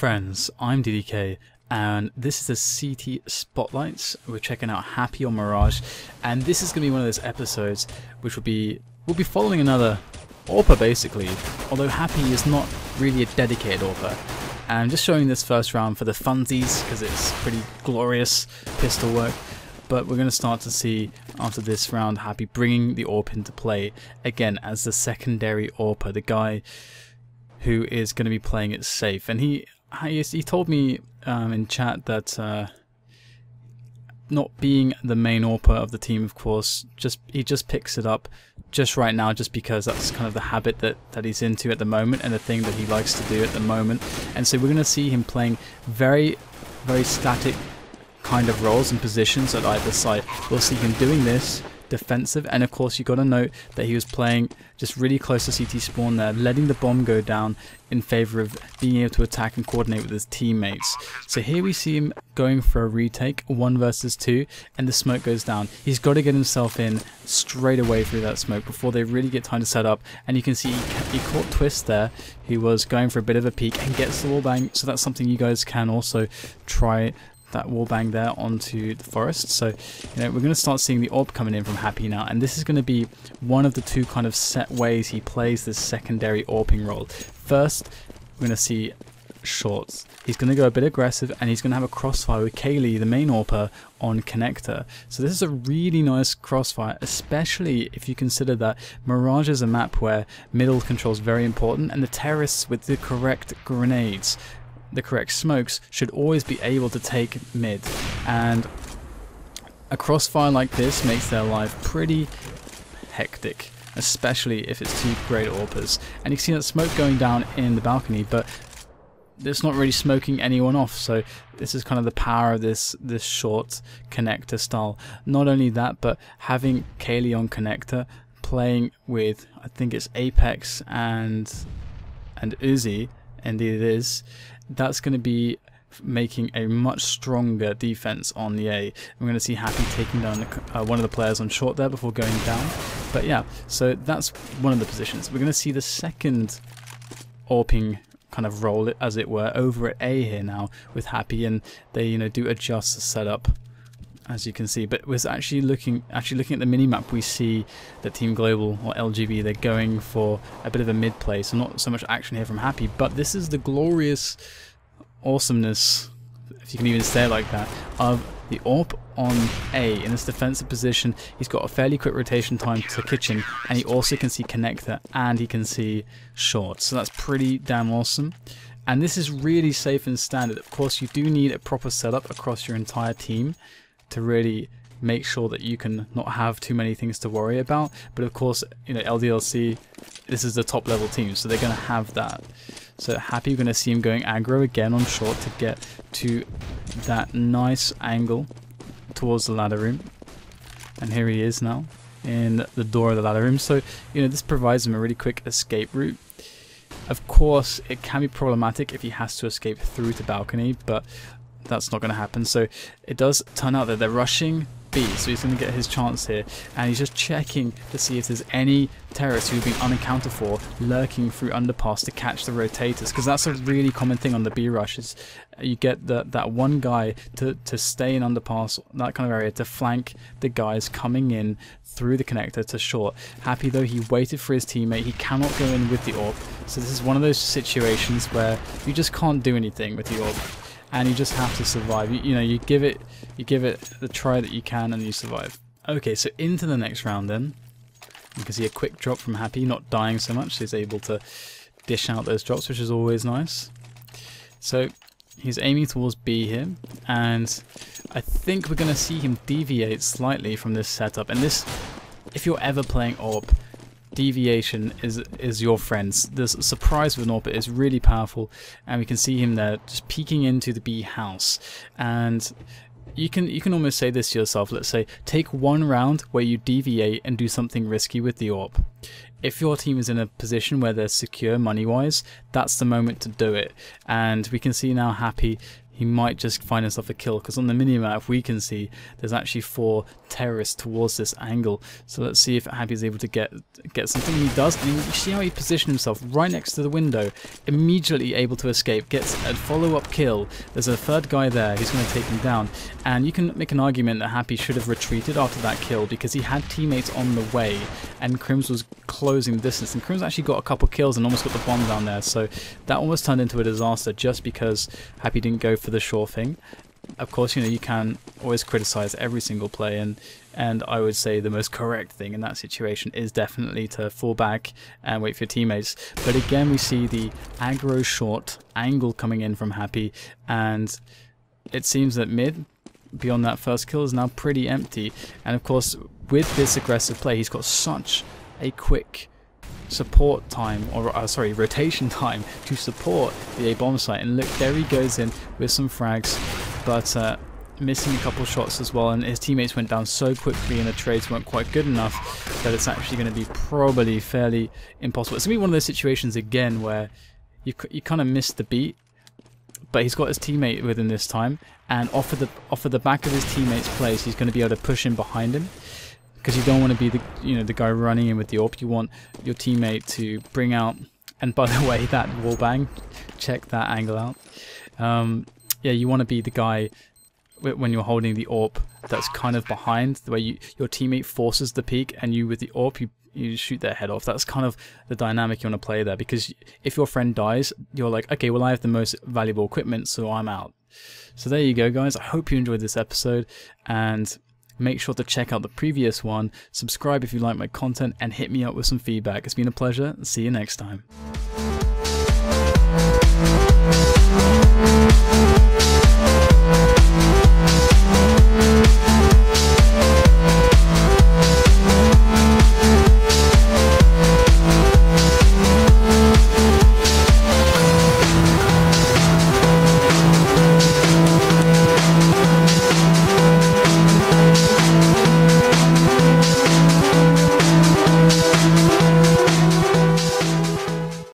friends, I'm DDK and this is the CT Spotlights. We're checking out Happy on Mirage, and this is going to be one of those episodes which we'll be following another AWper basically, although Happy is not really a dedicated AWper. And I'm just showing this first round for the funsies because it's pretty glorious pistol work. But we're going to start to see after this round Happy bringing the AWP into play again as the secondary AWper, the guy who is going to be playing it safe. And he told me in chat that not being the main AWper of the team, of course, he just picks it up just right now just because that's kind of the habit that he's into at the moment and the thing that he likes to do at the moment. And so we're going to see him playing very, very static kind of roles and positions at either side. We'll see him doing this defensive, and of course you got to note that he was playing just really close to CT spawn there, letting the bomb go down in favor of being able to attack and coordinate with his teammates. So here we see him going for a retake, 1 versus 2, and the smoke goes down. He's got to get himself in straight away through that smoke before they really get time to set up, and you can see he caught Twist there. He was going for a bit of a peek and gets the wall bang, so that's something you guys can also try, that wallbang there onto the forest. So we're going to start seeing the AWP coming in from Happy now, and this is going to be one of the two kind of set ways he plays this secondary AWPing role. First, we're going to see shorts. He's going to go a bit aggressive, and he's going to have a crossfire with KQLY, the main AWPer, on connector. So this is a really nice crossfire, especially if you consider that Mirage is a map where middle control is very important, and the terrorists with the correct grenades, the correct smokes, should always be able to take mid, and a crossfire like this makes their life pretty hectic, especially if it's two great AWPers. And you can see that smoke going down in the balcony, but it's not really smoking anyone off, so this is kind of the power of this short connector style. Not only that, but having KQLY on connector playing with, I think it's Apex and Uzi, indeed it is, that's going to be making a much stronger defense on the A. We're going to see Happy taking down one of the players on short there before going down. But yeah, so that's one of the positions. We're going to see the second AWPing kind of role, as it were, over at A here now with Happy, and they do adjust the setup, as you can see. But was actually looking at the minimap, we see that Team Global, or LGB, they're going for a bit of a mid play, so not so much action here from Happy, but this is the glorious awesomeness, if you can even say it like that, of the AWP on A in this defensive position. He's got a fairly quick rotation time to kitchen, and he also can see connector and he can see short, so that's pretty damn awesome. And this is really safe and standard. Of course, you do need a proper setup across your entire team to really make sure that you can not have too many things to worry about. But of course, LDLC, this is the top level team, so they're going to have that. So Happy, we're going to see him going aggro again on short to get to that nice angle towards the ladder room. And here he is now in the door of the ladder room. So this provides him a really quick escape route. Of course, it can be problematic if he has to escape through to balcony, but that's not going to happen. So it does turn out that they're rushing B, so he's going to get his chance here, and he's just checking to see if there's any terrorists who've been unaccounted for lurking through underpass to catch the rotators, because that's a really common thing on the B rushes. You get that one guy to stay in underpass, that kind of area, to flank the guys coming in through the connector to short. Happy, though, he waited for his teammate. He cannot go in with the AWP, so this is one of those situations where you just can't do anything with the AWP, and you just have to survive. You give it the try that you can, and you survive. Okay, so into the next round then. You can see a quick drop from Happy, not dying so much, so he's able to dish out those drops, which is always nice. So he's aiming towards B here, and I think we're going to see him deviate slightly from this setup. And this, if you're ever playing AWP, deviation is your friends. The surprise with an AWP is really powerful, and we can see him there just peeking into the B house. And you can almost say this to yourself. Let's say take one round where you deviate and do something risky with the AWP. If your team is in a position where they're secure money wise, that's the moment to do it. And we can see now Happy he might just find himself a kill, because on the minimap we can see there's actually 4 terrorists towards this angle. So let's see if Happy is able to get something. He does, and you see how he positioned himself right next to the window, immediately able to escape, gets a follow-up kill. There's a third guy there who's going to take him down, and you can make an argument that Happy should have retreated after that kill because he had teammates on the way and Crims was closing the distance, and Crims actually got a couple kills and almost got the bomb down there. So that almost turned into a disaster just because Happy didn't go for the sure thing. Of course, you know, you can always criticize every single play, and I would say the most correct thing in that situation is definitely to fall back and wait for your teammates. But again, we see the aggro short angle coming in from Happy, and it seems that mid, beyond that first kill, is now pretty empty. And of course, with this aggressive play, he's got such a quick support time, or sorry, rotation time to support the A bomb site. And look, there he goes in with some frags, but missing a couple shots as well, and his teammates went down so quickly and the trades weren't quite good enough that it's actually going to be probably fairly impossible. It's going to be one of those situations again where you kind of missed the beat, but he's got his teammate with him this time, and off of the back of his teammate's place, he's going to be able to push in behind him. Because you don't want to be the guy running in with the AWP. You want your teammate to bring out, and by the way, that wallbang, check that angle out. Yeah, you want to be the guy when you're holding the AWP that's kind of behind, the way your teammate forces the peak, and you with the AWP you shoot their head off. That's kind of the dynamic you want to play there, because if your friend dies, you're like, okay, well I have the most valuable equipment, so I'm out. So there you go, guys. I hope you enjoyed this episode, and make sure to check out the previous one, subscribe if you like my content, and hit me up with some feedback. It's been a pleasure. See you next time.